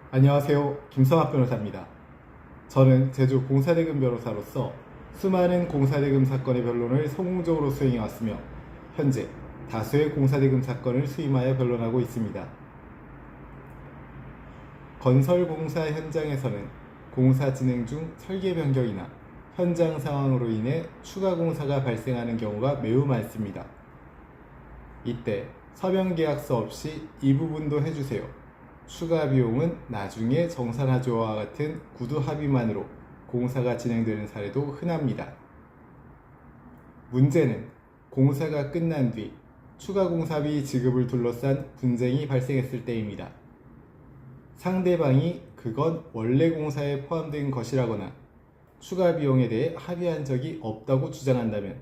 안녕하세요. 김성학 변호사입니다. 저는 제주 공사대금 변호사로서 수많은 공사대금 사건의 변론을 성공적으로 수행해 왔으며 현재 다수의 공사대금 사건을 수임하여 변론하고 있습니다. 건설공사 현장에서는 공사 진행 중 설계 변경이나 현장 상황으로 인해 추가 공사가 발생하는 경우가 매우 많습니다. 이때 서면 계약서 없이 이 부분도 해주세요, 추가 비용은 나중에 정산하죠와 같은 구두 합의만으로 공사가 진행되는 사례도 흔합니다. 문제는 공사가 끝난 뒤 추가 공사비 지급을 둘러싼 분쟁이 발생했을 때입니다. 상대방이 그건 원래 공사에 포함된 것이라거나 추가 비용에 대해 합의한 적이 없다고 주장한다면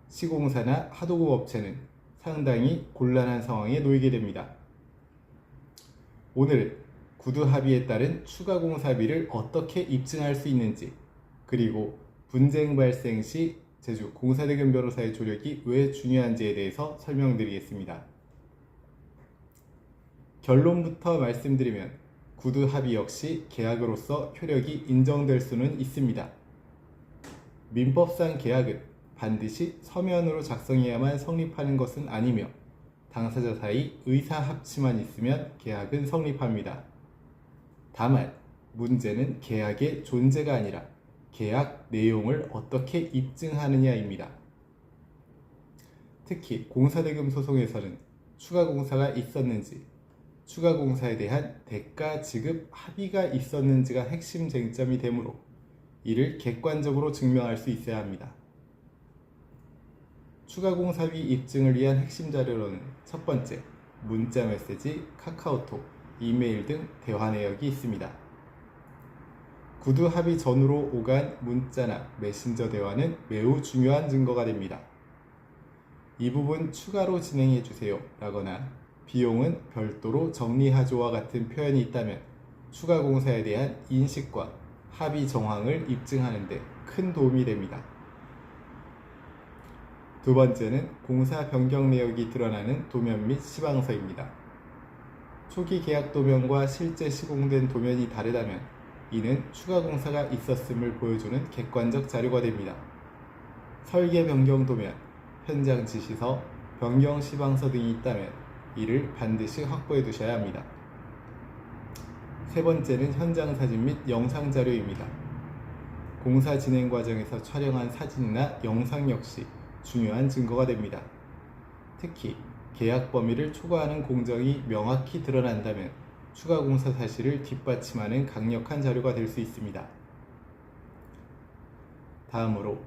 시공사나 하도급 업체는 상당히 곤란한 상황에 놓이게 됩니다. 오늘은 구두 합의에 따른 추가 공사비를 어떻게 입증할 수 있는지, 그리고 분쟁 발생 시 제주 공사대금 변호사의 조력이 왜 중요한지에 대해서 설명드리겠습니다. 결론부터 말씀드리면 구두 합의 역시 계약으로서 효력이 인정될 수는 있습니다. 민법상 계약은 반드시 서면으로 작성해야만 성립하는 것은 아니며 당사자 사이 의사 합치만 있으면 계약은 성립합니다. 다만 문제는 계약의 존재가 아니라 계약 내용을 어떻게 입증하느냐입니다. 특히 공사대금 소송에서는 추가 공사가 있었는지, 추가 공사에 대한 대가 지급 합의가 있었는지가 핵심 쟁점이 되므로 이를 객관적으로 증명할 수 있어야 합니다. 추가 공사비 입증을 위한 핵심 자료로는 첫 번째, 문자 메시지, 카카오톡, 이메일 등 대화 내역이 있습니다. 구두 합의 전후로 오간 문자나 메신저 대화는 매우 중요한 증거가 됩니다. 이 부분 추가로 진행해 주세요 라거나 비용은 별도로 정리하죠와 같은 표현이 있다면 추가 공사에 대한 인식과 합의 정황을 입증하는 데 큰 도움이 됩니다. 두 번째는 공사 변경 내역이 드러나는 도면 및 시방서입니다. 초기 계약 도면과 실제 시공된 도면이 다르다면 이는 추가 공사가 있었음을 보여주는 객관적 자료가 됩니다. 설계 변경 도면, 현장 지시서, 변경 시방서 등이 있다면 이를 반드시 확보해 두셔야 합니다. 세 번째는 현장 사진 및 영상 자료입니다. 공사 진행 과정에서 촬영한 사진이나 영상 역시 중요한 증거가 됩니다. 특히 계약 범위를 초과하는 공정이 명확히 드러난다면 추가 공사 사실을 뒷받침하는 강력한 자료가 될 수 있습니다. 다음으로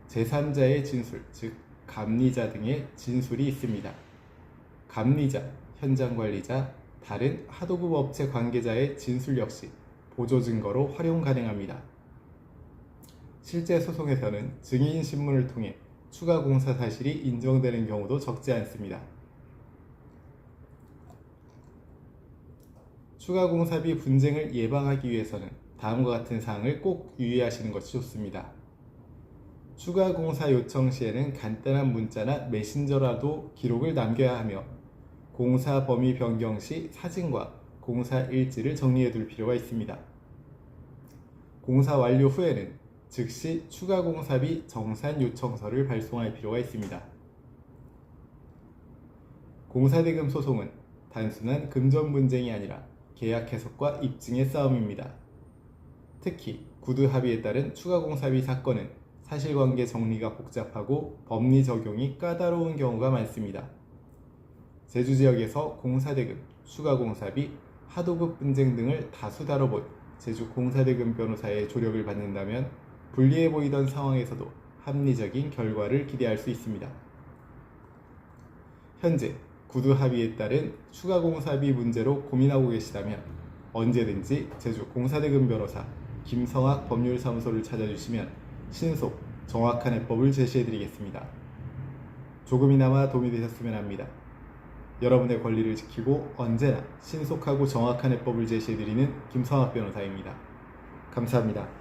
제3자의 진술, 즉 감리자 등의 진술이 있습니다. 감리자, 현장 관리자, 다른 하도급 업체 관계자의 진술 역시 보조 증거로 활용 가능합니다. 실제 소송에서는 증인 신문을 통해 추가 공사 사실이 인정되는 경우도 적지 않습니다. 추가 공사비 분쟁을 예방하기 위해서는 다음과 같은 사항을 꼭 유의하시는 것이 좋습니다. 추가 공사 요청 시에는 간단한 문자나 메신저라도 기록을 남겨야 하며 공사 범위 변경 시 사진과 공사 일지를 정리해 둘 필요가 있습니다. 공사 완료 후에는 즉시 추가 공사비 정산 요청서를 발송할 필요가 있습니다. 공사대금 소송은 단순한 금전 분쟁이 아니라 계약 해석과 입증의 싸움입니다. 특히 구두 합의에 따른 추가 공사비 사건은 사실관계 정리가 복잡하고 법리 적용이 까다로운 경우가 많습니다. 제주 지역에서 공사대금, 추가 공사비, 하도급 분쟁 등을 다수 다뤄본 제주 공사대금 변호사의 조력을 받는다면 불리해 보이던 상황에서도 합리적인 결과를 기대할 수 있습니다. 현재 구두 합의에 따른 추가 공사비 문제로 고민하고 계시다면 언제든지 제주 공사대금 변호사 김성학 법률사무소를 찾아주시면 신속, 정확한 해법을 제시해드리겠습니다. 조금이나마 도움이 되셨으면 합니다. 여러분의 권리를 지키고 언제나 신속하고 정확한 해법을 제시해드리는 김성학 변호사입니다. 감사합니다.